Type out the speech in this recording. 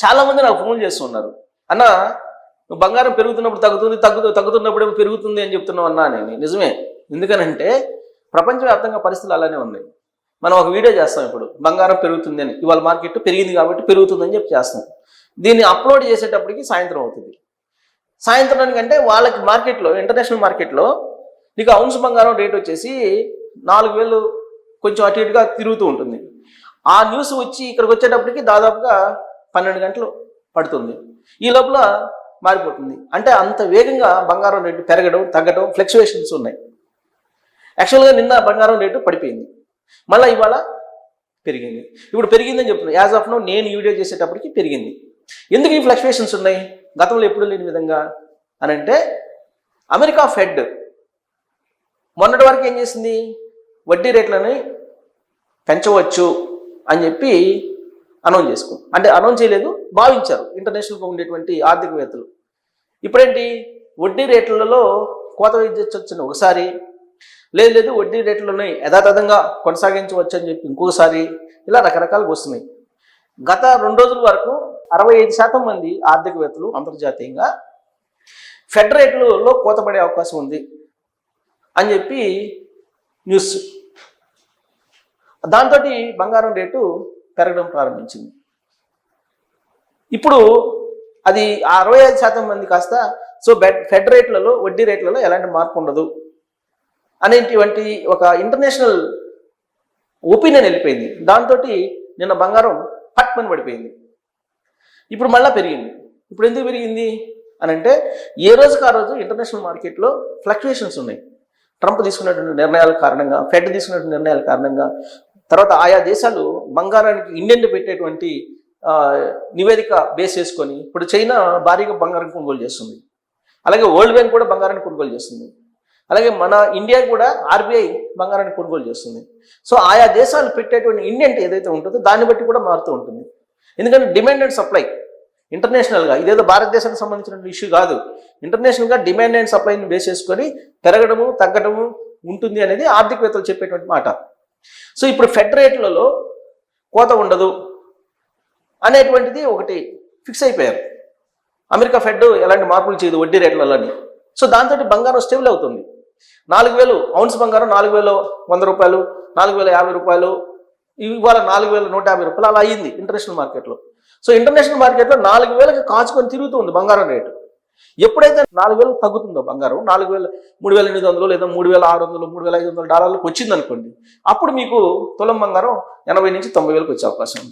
చాలామంది నాకు ఫోన్లు చేస్తున్నారు, అన్న నువ్వు బంగారం పెరుగుతున్నప్పుడు తగ్గుతున్నప్పుడు ఏమో పెరుగుతుంది అని చెప్తున్నావు అన్నా. నేను నిజమే, ఎందుకనంటే ప్రపంచవ్యాప్తంగా పరిస్థితులు అలానే ఉన్నాయి. మనం ఒక వీడియో చేస్తాం ఇప్పుడు, బంగారం పెరుగుతుంది అని, ఇవాళ మార్కెట్ పెరిగింది కాబట్టి పెరుగుతుందని చెప్పి చేస్తాం. దీన్ని అప్లోడ్ చేసేటప్పటికి సాయంత్రం అవుతుంది. సాయంత్రానికి అంటే వాళ్ళకి మార్కెట్లో, ఇంటర్నేషనల్ మార్కెట్లో నీకు ఔన్స్ బంగారం రేట్ వచ్చేసి 4,000 కొంచెం అటు ఇటుగా తిరుగుతూ ఉంటుంది. ఆ న్యూస్ వచ్చి ఇక్కడికి వచ్చేటప్పటికి దాదాపుగా 12 గంటలు పడుతుంది. ఈ లోపల మారిపోతుంది. అంటే అంత వేగంగా బంగారం రేటు పెరగడం తగ్గడం ఫ్లక్చువేషన్స్ ఉన్నాయి. యాక్చువల్గా నిన్న బంగారం రేటు పడిపోయింది, మళ్ళీ ఇవాళ పెరిగింది. ఇప్పుడు పెరిగిందని చెప్తున్నాను. యాజ్ ఆఫ్ నో నేను వీడియో చేసేటప్పటికి పెరిగింది. ఎందుకు ఈ ఫ్లక్చువేషన్స్ ఉన్నాయి గతంలో ఎప్పుడు లేని విధంగా అని అంటే, అమెరికా ఫెడ్ మొన్నటి వరకు ఏం చేసింది, వడ్డీ రేట్లని పెంచవచ్చు అని చెప్పి అనౌన్స్ చేసుకుంది. అంటే అనౌన్స్ చేయలేదు, భావించారు ఇంటర్నేషనల్గా ఉండేటువంటి ఆర్థికవేత్తలు. ఇప్పుడేంటి, వడ్డీ రేట్లలో కోత విధించవచ్చని ఒకసారి, లేదు వడ్డీ రేట్లని యథాతథంగా కొనసాగించవచ్చు అని చెప్పి ఇంకొకసారి, ఇలా రకరకాలుగా వస్తున్నాయి. గత 2 రోజుల వరకు 65% మంది ఆర్థికవేత్తలు అంతర్జాతీయంగా ఫెడ్ రేట్లలో కోత పడే అవకాశం ఉంది అని చెప్పి న్యూస్. దాంతో బంగారం రేటు పెరగడం ప్రారంభించింది. ఇప్పుడు అది 65% మంది కాస్త సో ఫెడ్ రేట్లలో, వడ్డీ రేట్లలో ఎలాంటి మార్పు ఉండదు అనేటువంటి ఒక ఇంటర్నేషనల్ ఒపీనియన్ వెళ్ళిపోయింది. దాంతో నిన్న బంగారం పట్మని పడిపోయింది. ఇప్పుడు మళ్ళీ పెరిగింది. ఇప్పుడు ఎందుకు పెరిగింది అని అంటే, ఏ రోజుకి ఆ రోజు ఇంటర్నేషనల్ మార్కెట్లో ఫ్లక్చుయేషన్స్ ఉన్నాయి. ట్రంప్ తీసుకున్నటువంటి నిర్ణయాల కారణంగా, ఫెడ్ తీసుకున్నటువంటి నిర్ణయాల కారణంగా, తర్వాత ఆయా దేశాలు బంగారానికి ఇండియన్ పెట్టేటువంటి నివేదిక బేస్ చేసుకొని, ఇప్పుడు చైనా భారీగా బంగారం కొనుగోలు చేస్తుంది, అలాగే వరల్డ్ బ్యాంక్ కూడా బంగారాన్ని కొనుగోలు చేస్తుంది, అలాగే మన ఇండియా కూడా ఆర్బీఐ బంగారాన్ని కొనుగోలు చేస్తుంది. సో ఆయా దేశాలు పెట్టేటువంటి ఇండియన్ ఏదైతే ఉంటుందో దాన్ని బట్టి కూడా మారుతూ ఉంటుంది. ఎందుకంటే డిమాండ్ అండ్ సప్లై ఇంటర్నేషనల్గా, ఇదేదో భారతదేశానికి సంబంధించిన ఇష్యూ కాదు, ఇంటర్నేషనల్గా డిమాండ్ అండ్ సప్లైని బేస్ చేసుకొని పెరగడము తగ్గడము ఉంటుంది అనేది ఆర్థికవేత్తలు చెప్పేటువంటి మాట. సో ఇప్పుడు ఫెడ్ రేట్లలో కోత ఉండదు అనేటువంటిది ఒకటి ఫిక్స్ అయిపోయారు. అమెరికా ఫెడ్ ఎలాంటి మార్పులు చేయదు వడ్డీ రేట్లలోని. సో దాంతో బంగారం స్టేబుల్ అవుతుంది. 4,000 ఔన్స్ బంగారం 4,100 రూపాయలు, 4,050 రూపాయలు, ఇవాళ 4,150 రూపాయలు అలా అయ్యింది ఇంటర్నేషనల్ మార్కెట్లో. సో ఇంటర్నేషనల్ మార్కెట్లో 4,000కి కాచుకొని తిరుగుతుంది బంగారం రేటు. ఎప్పుడైతే 4,000 తగ్గుతుందో బంగారం, 4,000, 3,800 లేదా 3,600, 3,500 డాలర్లకు వచ్చింది అనుకోండి, అప్పుడు మీకు తులం బంగారం 80 నుంచి 90 వేలకు వచ్చే అవకాశం ఉంది.